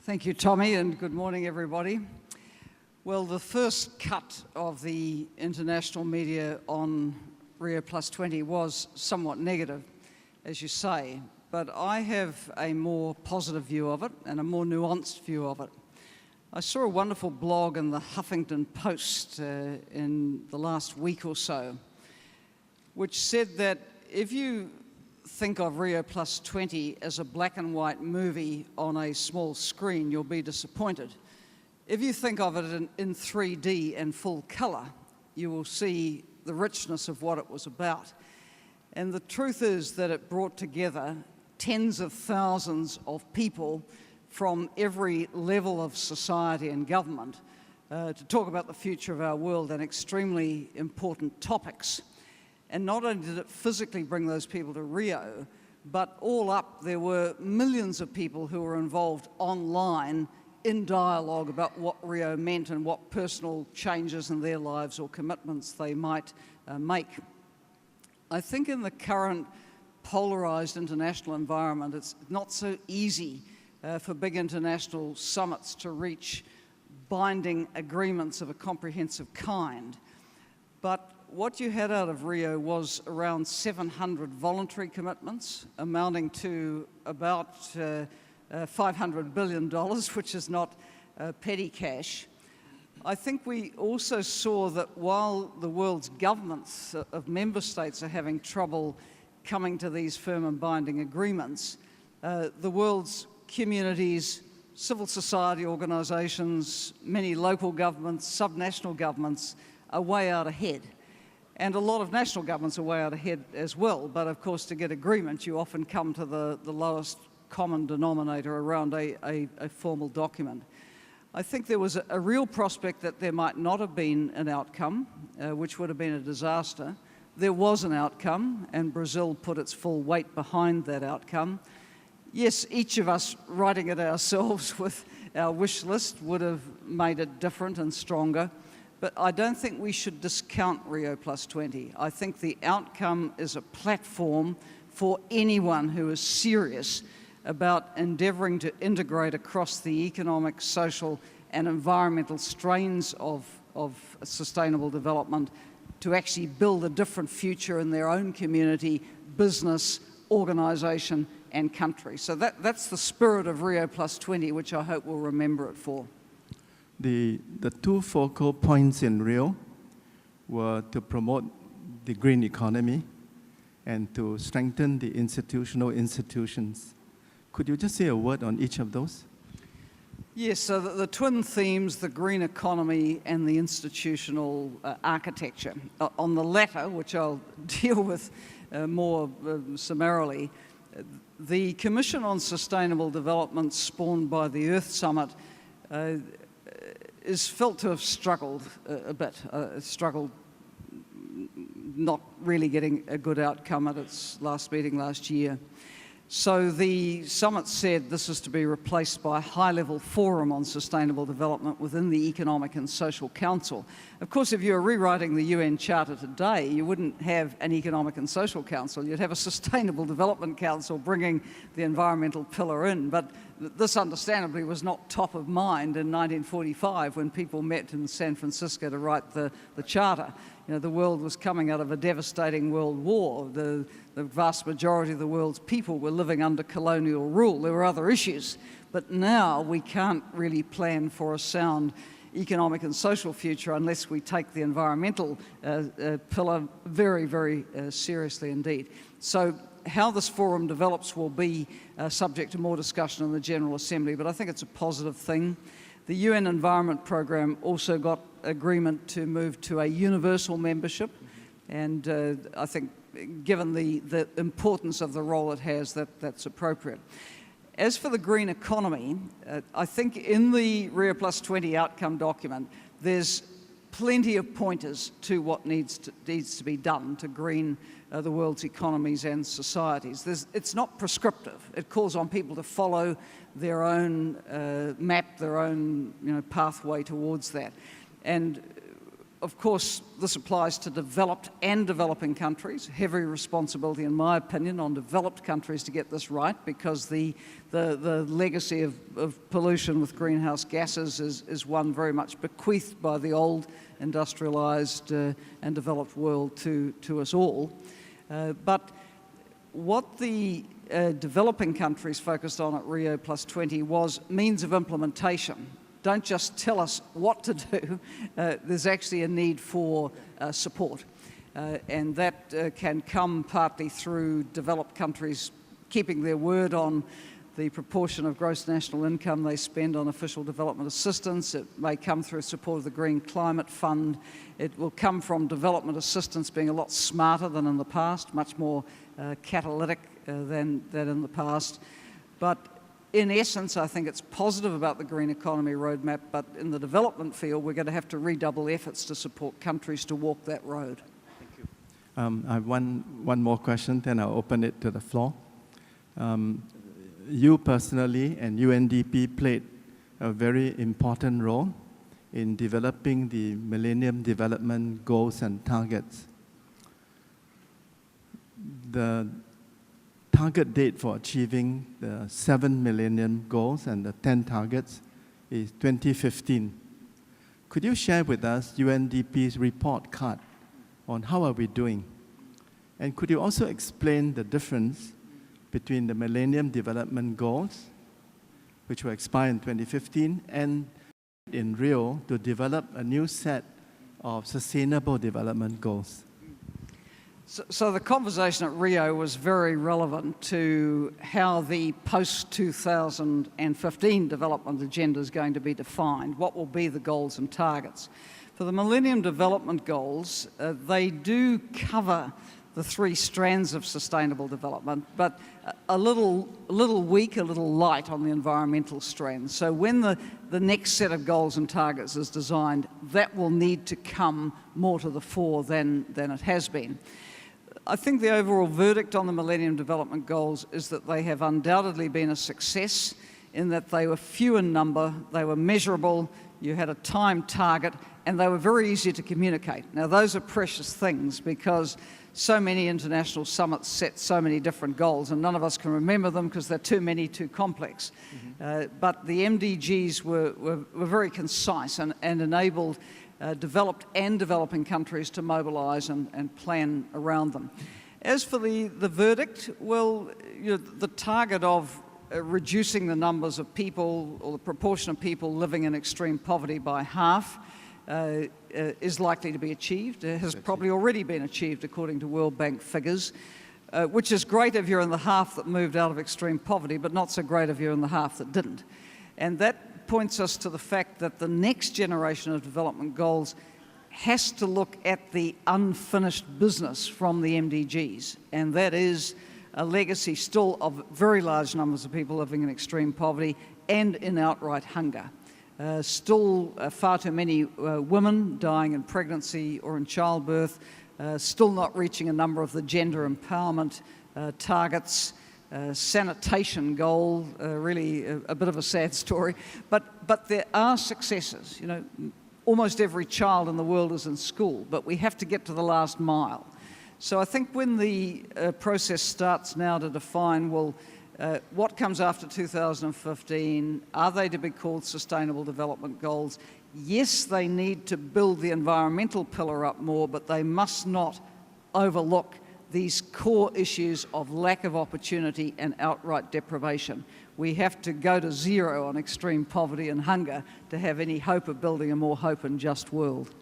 Thank you, Tommy, and good morning, everybody. Well, the first cut of the international media on Rio+20 was somewhat negative, as you say, but I have a more positive view of it and a more nuanced view of it. I saw a wonderful blog in the Huffington Post in the last week or so, which said that if you think of Rio+20 as a black and white movie on a small screen, you'll be disappointed. If you think of it in 3D and full colour, you will see the richness of what it was about. And the truth is that it brought together tens of thousands of people from every level of society and government to talk about the future of our world and extremely important topics. And not only did it physically bring those people to Rio, but all up there were millions of people who were involved online in dialogue about what Rio meant and what personal changes in their lives or commitments they might make. I think in the current polarized international environment, it's not so easy for big international summits to reach binding agreements of a comprehensive kind. But what you had out of Rio was around 700 voluntary commitments, amounting to about $500 billion, which is not petty cash. I think we also saw that while the world's governments of member states are having trouble coming to these firm and binding agreements, the world's communities, civil society organisations, many local governments, subnational governments are way out ahead. And a lot of national governments are way out ahead as well, but of course to get agreement you often come to the lowest common denominator around a formal document. I think there was a real prospect that there might not have been an outcome, which would have been a disaster. There was an outcome, and Brazil put its full weight behind that outcome. Yes, each of us writing it ourselves with our wish list would have made it different and stronger. But I don't think we should discount Rio+20. I think the outcome is a platform for anyone who is serious about endeavouring to integrate across the economic, social and environmental strains of sustainable development to actually build a different future in their own community, business, organisation and country. So that's the spirit of Rio+20, which I hope we'll remember it for. The two focal points in Rio were to promote the green economy and to strengthen the institutions. Could you just say a word on each of those? Yes, so the twin themes, the green economy and the institutional architecture. On the latter, which I'll deal with more summarily, the Commission on Sustainable Development spawned by the Earth Summit is felt to have struggled a bit, struggled not really getting a good outcome at its last meeting last year. So the summit said this is to be replaced by a high-level forum on sustainable development within the Economic and Social Council. Of course, if you were rewriting the UN Charter today, you wouldn't have an Economic and Social Council. You'd have a Sustainable Development Council bringing the environmental pillar in. But this, understandably, was not top of mind in 1945 when people met in San Francisco to write the Charter. You know, the world was coming out of a devastating world war. The vast majority of the world's people were living under colonial rule. There were other issues. But now we can't really plan for a sound economic and social future unless we take the environmental pillar very, very seriously indeed. So how this forum develops will be subject to more discussion in the General Assembly, but I think it's a positive thing. The UN Environment Programme also got agreement to move to a universal membership, and I think given the importance of the role it has, that's appropriate. As for the green economy, I think in the Rio+20 outcome document, there's plenty of pointers to what needs to be done to green the world's economies and societies. It's not prescriptive. It calls on people to follow their own map, their own pathway towards that. And of course, this applies to developed and developing countries. Heavy responsibility, in my opinion, on developed countries to get this right, because the legacy of pollution with greenhouse gases is one very much bequeathed by the old industrialised and developed world to us all. But what the developing countries focused on at Rio+20 was means of implementation. Don't just tell us what to do, there's actually a need for support. And that can come partly through developed countries keeping their word on the proportion of gross national income they spend on official development assistance. It may come through support of the Green Climate Fund. It will come from development assistance being a lot smarter than in the past, much more catalytic than in the past. But in essence, I think it's positive about the green economy roadmap, but in the development field, we're going to have to redouble efforts to support countries to walk that road. Thank you. I have one more question, then I'll open it to the floor. You personally and UNDP played a very important role in developing the Millennium Development Goals and Targets. The target date for achieving the 7 Millennium Goals and the 10 targets is 2015. Could you share with us UNDP's report card on how are we doing? And could you also explain the difference between the Millennium Development Goals, which will expire in 2015, and in Rio to develop a new set of Sustainable Development Goals? So the conversation at Rio was very relevant to how the post-2015 development agenda is going to be defined, what will be the goals and targets. For the Millennium Development Goals, they do cover the 3 strands of sustainable development, but a little weak, a little light on the environmental strand. So when the next set of goals and targets is designed, that will need to come more to the fore than it has been. I think the overall verdict on the Millennium Development Goals is that they have undoubtedly been a success in that they were few in number, they were measurable, you had a time target, and they were very easy to communicate. Now, those are precious things because so many international summits set so many different goals, and none of us can remember them because they're too many, too complex. But the MDGs were very concise and enabled developed and developing countries to mobilise and plan around them. As for the verdict, well, the target of reducing the numbers of people or the proportion of people living in extreme poverty by half is likely to be achieved. It has probably already been achieved according to World Bank figures, which is great if you're in the half that moved out of extreme poverty, but not so great if you're in the half that didn't. And that points us to the fact that the next generation of development goals has to look at the unfinished business from the MDGs, and that is a legacy still of very large numbers of people living in extreme poverty and in outright hunger. Still far too many women dying in pregnancy or in childbirth, still not reaching a number of the gender empowerment targets, sanitation goal, really a bit of a sad story, but there are successes. Almost every child in the world is in school, but we have to get to the last mile. So I think when the process starts now to define, well, what comes after 2015, are they to be called Sustainable Development Goals? Yes, they need to build the environmental pillar up more, but they must not overlook these core issues of lack of opportunity and outright deprivation. We have to go to zero on extreme poverty and hunger to have any hope of building a more hope and just world.